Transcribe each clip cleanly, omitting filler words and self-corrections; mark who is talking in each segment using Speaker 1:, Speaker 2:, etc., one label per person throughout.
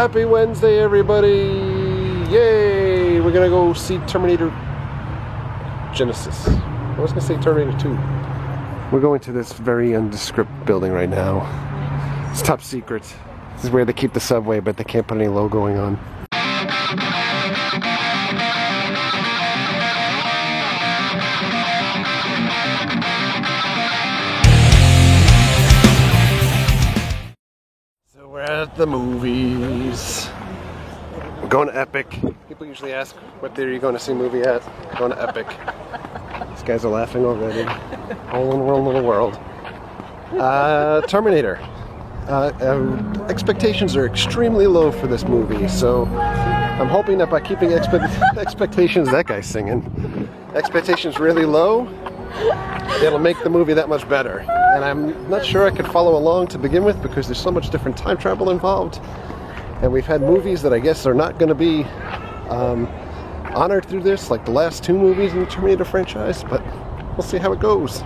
Speaker 1: Happy Wednesday, everybody! Yay! We're gonna go see Terminator Genisys. I was gonna say Terminator 2. We're going to this very nondescript building right now. It's top secret. This is where they keep the subway, but they can't put any logoing on. So we're at the movies. We're going to Epic. People usually ask, what theater are you going to see a movie at? We're going to Epic. These guys are laughing already. All in the world. Terminator. Expectations are extremely low for this movie, so I'm hoping that by keeping expectations, that guy's singing, expectations really low, it'll make the movie that much better. And I'm not sure I could follow along to begin with because there's so much different time travel involved, and we've had movies that I guess are not going to be honored through this, like the last two movies in the Terminator franchise, but we'll see how it goes.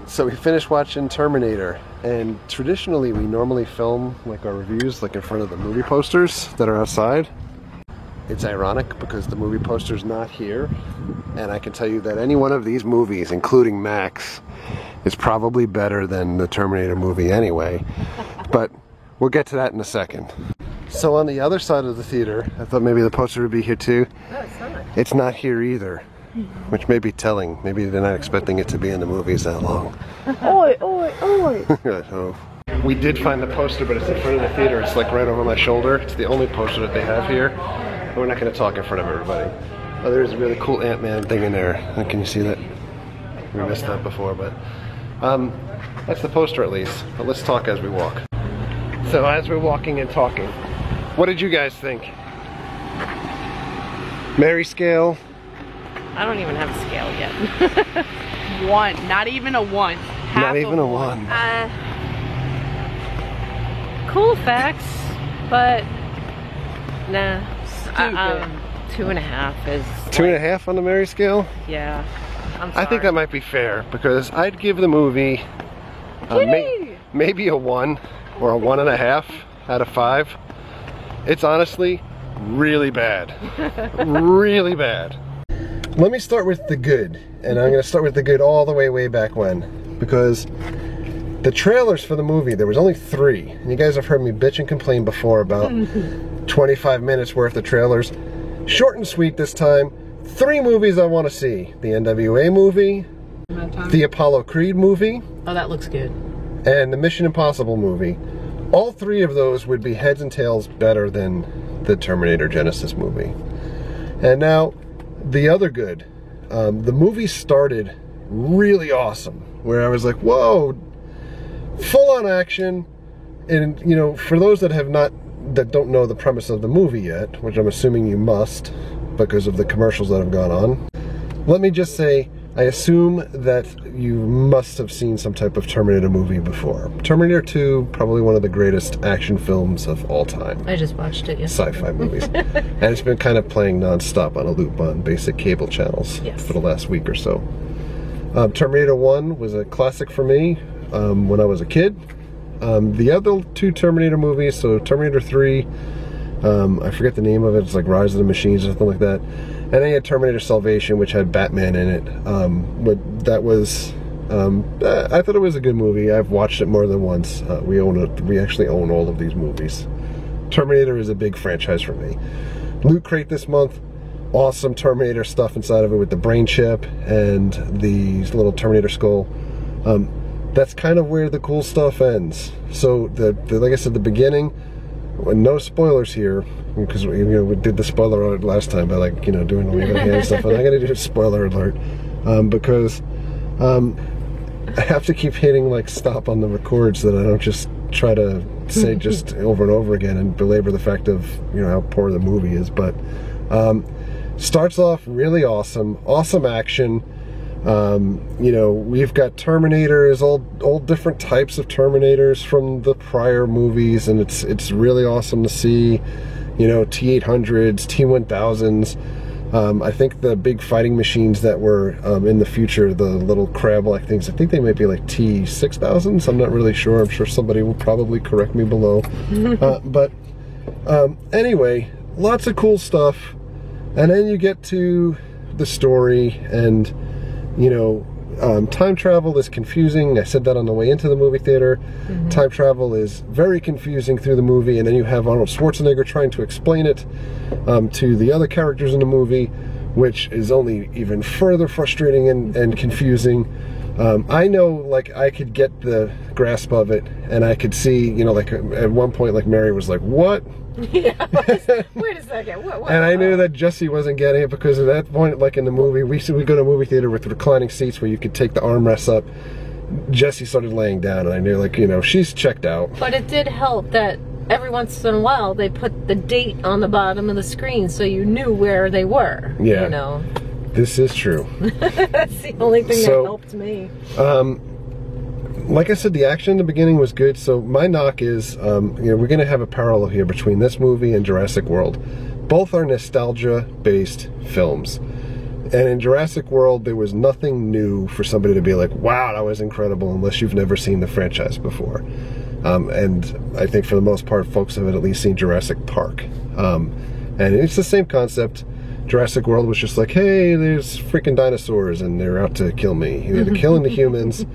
Speaker 1: So we finished watching Terminator, and traditionally we normally film like our reviews like in front of the movie posters that are outside. It's ironic because the movie poster's not here, and I can tell you that any one of these movies, including Max, is probably better than the Terminator movie anyway, but we'll get to that in a second. So on the other side of the theater, I thought maybe the poster would be here too.
Speaker 2: No, it's not.
Speaker 1: It's not here either. Which may be telling. Maybe they're not expecting it to be in the movies that long.
Speaker 2: Oi, oi, oi!
Speaker 1: So, we did find the poster, but it's in front of the theater. It's like right over my shoulder. It's the only poster that they have here. But we're not going to talk in front of everybody. Oh, there's a really cool Ant-Man thing in there. Can you see that? We missed that before, but that's the poster at least. But let's talk as we walk. So as we're walking and talking, what did you guys think? Mary scale?
Speaker 2: I don't even have a scale yet. One, not even a one.
Speaker 1: Not even a one.
Speaker 2: Cool facts, but nah. 2.5 is.
Speaker 1: 2.5 on the Mary scale?
Speaker 2: Yeah. I'm sorry.
Speaker 1: I think that might be fair because I'd give the movie maybe a 1 or a 1.5 out of 5. It's honestly really bad. Really bad. Let me start with the good, and I'm going to start with the good all the way back when, because the trailers for the movie, there was only 3, and you guys have heard me bitch and complain before about 25 minutes worth of trailers. Short and sweet this time. 3 movies I want to see. The NWA movie, the Apollo Creed movie,
Speaker 2: oh, that looks good,
Speaker 1: and the Mission Impossible movie. All 3 of those would be heads and tails better than the Terminator Genisys movie. And now, the other good, the movie started really awesome, where I was like, whoa, full-on action. And you know, for those that don't know the premise of the movie yet, which I'm assuming you must because of the commercials that have gone on, let me just say, I assume that you must have seen some type of Terminator movie before. Terminator 2, probably one of the greatest action films of all time.
Speaker 2: I just watched it yesterday.
Speaker 1: Sci-fi movies. And it's been kind of playing non-stop on a loop on basic cable channels for the last week or so. Terminator 1 was a classic for me when I was a kid. The other 2 Terminator movies, so Terminator 3, I forget the name of it, it's like Rise of the Machines or something like that. And then you had Terminator Salvation, which had Batman in it. But that was, I thought it was a good movie. I've watched it more than once. We own it. We actually own all of these movies. Terminator is a big franchise for me. Loot Crate this month, awesome Terminator stuff inside of it with the brain chip and the little Terminator skull. That's kind of where the cool stuff ends. So, like I said at the beginning, no spoilers here, because we did the spoiler alert last time by doing the wave of hand stuff, and I'm gonna do a spoiler alert because I have to keep hitting stop on the record so that I don't just try to say just over and over again and belabor the fact of how poor the movie is. But starts off really awesome action. We've got Terminators, all different types of Terminators from the prior movies, and it's really awesome to see, T-800s, T-1000s. I think the big fighting machines that were in the future, the little crab-like things, I think they might be like T-6000s. I'm not really sure. I'm sure somebody will probably correct me below. But Anyway, lots of cool stuff. And then you get to the story, and, you know, time travel is confusing. I said that on the way into the movie theater. Time travel is very confusing through the movie, and then you have Arnold Schwarzenegger trying to explain it to the other characters in the movie, which is only even further frustrating and confusing. I know, like, I could get the grasp of it, and I could see, you know, like, at one point, like, Mary was like, what?
Speaker 2: Yeah, wait a second. What?
Speaker 1: And I knew that Jesse wasn't getting it, because at that point, like in the movie, we go to a movie theater with reclining seats where you could take the armrests up. Jesse started laying down, and I knew, like, you know, she's checked out.
Speaker 3: But it did help that every once in a while they put the date on the bottom of the screen so you knew where they were.
Speaker 1: Yeah.
Speaker 3: You know.
Speaker 1: This is true.
Speaker 3: That's the only thing that helped me.
Speaker 1: Like I said, the action in the beginning was good, so my knock is, you know, we're going to have a parallel here between this movie and Jurassic World. Both are nostalgia-based films. And in Jurassic World, there was nothing new for somebody to be like, wow, that was incredible, unless you've never seen the franchise before. And I think for the most part, folks have at least seen Jurassic Park. And it's the same concept. Jurassic World was just like, hey, there's freaking dinosaurs, and they're out to kill me. They're killing the humans.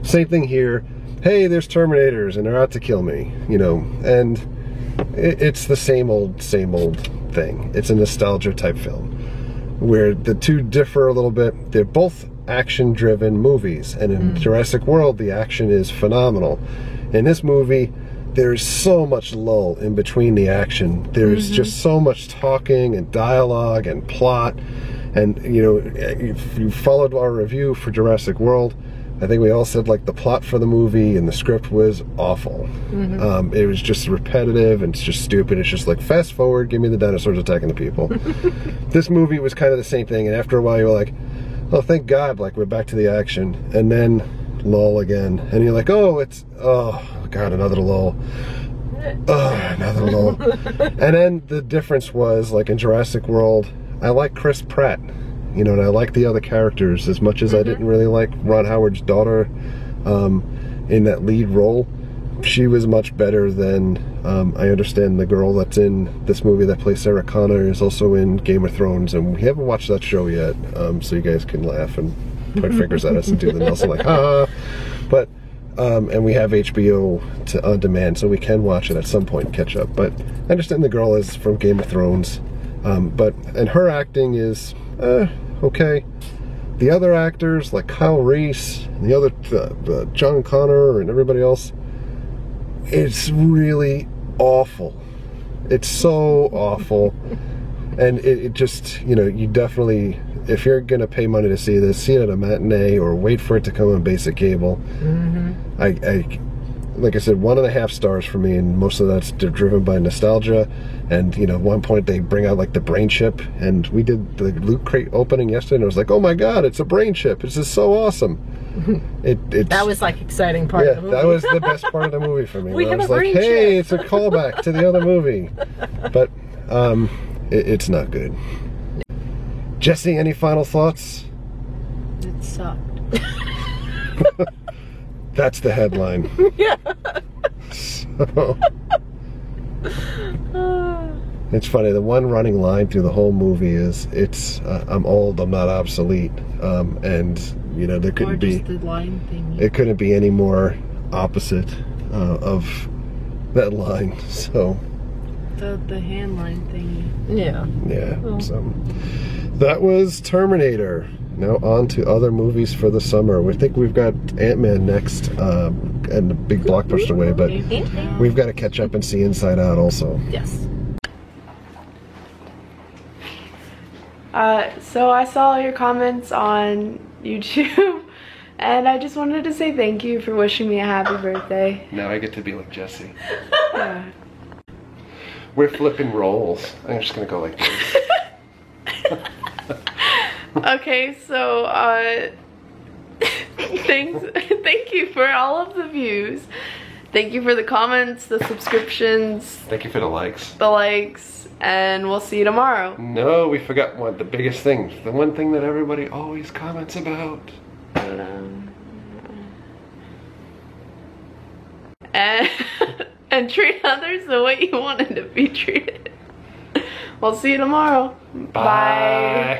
Speaker 1: Same thing here. Hey, there's Terminators, and they're out to kill me, you know. And it's the same old thing. It's a nostalgia type film, where the two differ a little bit. They're both action-driven movies, and in Jurassic World, the action is phenomenal. In this movie, there's so much lull in between the action. There's just so much talking and dialogue and plot. And, you know, if you followed our review for Jurassic World, I think we all said, like, the plot for the movie and the script was awful. It was just repetitive and it's just stupid. It's just like, fast forward, give me the dinosaurs attacking the people. This movie was kind of the same thing, and after a while you're like, oh, thank God, like, we're back to the action. And then lull again, and you're like, oh, it's, oh God, another lull. Oh, another lull. And then the difference was, like, in Jurassic World, I like Chris Pratt. You know, and I like the other characters as much as I didn't really like Ron Howard's daughter in that lead role. She was much better than, I understand the girl that's in this movie that plays Sarah Connor is also in Game of Thrones, and we haven't watched that show yet, so you guys can laugh and point fingers at us and do the Nelson like, ah. But, and we have HBO on demand, so we can watch it at some point and catch up. But I understand the girl is from Game of Thrones, and her acting is, okay. The other actors, like Kyle Reese, and the other, John Connor, and everybody else, it's really awful. It's so awful. And it just, you know, you definitely, if you're gonna pay money to see this, see it at a matinee or wait for it to come on basic cable. Like I said, 1.5 stars for me, and most of that's driven by nostalgia. And, you know, at one point they bring out, like, the brain chip, and we did the Loot Crate opening yesterday, and I was like, oh my God, it's a brain chip. This is so awesome.
Speaker 3: That was, like, exciting part of the movie.
Speaker 1: That was the best part of the movie for me.
Speaker 3: We have
Speaker 1: I was
Speaker 3: a
Speaker 1: like,
Speaker 3: brain
Speaker 1: hey,
Speaker 3: chip.
Speaker 1: it's a callback to the other movie. But it's not good. Jesse, any final thoughts?
Speaker 3: It sucked.
Speaker 1: That's the headline.
Speaker 3: Yeah.
Speaker 1: So, it's funny, the one running line through the whole movie is, it's, I'm old, I'm not obsolete. And, you know, there couldn't be,
Speaker 2: the line thing.
Speaker 1: it couldn't be any more opposite of that line, so.
Speaker 2: The hand line thingy.
Speaker 3: Yeah.
Speaker 1: Yeah, so that was Terminator. Now on to other movies for the summer. We think we've got Ant-Man next, and a big blockbuster way, but we've got to catch up and see Inside Out also.
Speaker 3: Yes.
Speaker 2: So I saw your comments on YouTube, and I just wanted to say thank you for wishing me a happy birthday.
Speaker 1: Now I get to be like Jesse.
Speaker 2: Yeah.
Speaker 1: We're flipping roles. I'm just gonna go like this.
Speaker 2: Okay, so thank you for all of the views. Thank you for the comments, the subscriptions,
Speaker 1: Thank you for the likes.
Speaker 2: and we'll see you tomorrow.
Speaker 1: No, we forgot one, the biggest thing. The one thing that everybody always comments about.
Speaker 2: And and treat others the way you wanted to be treated. We'll see you tomorrow. Bye.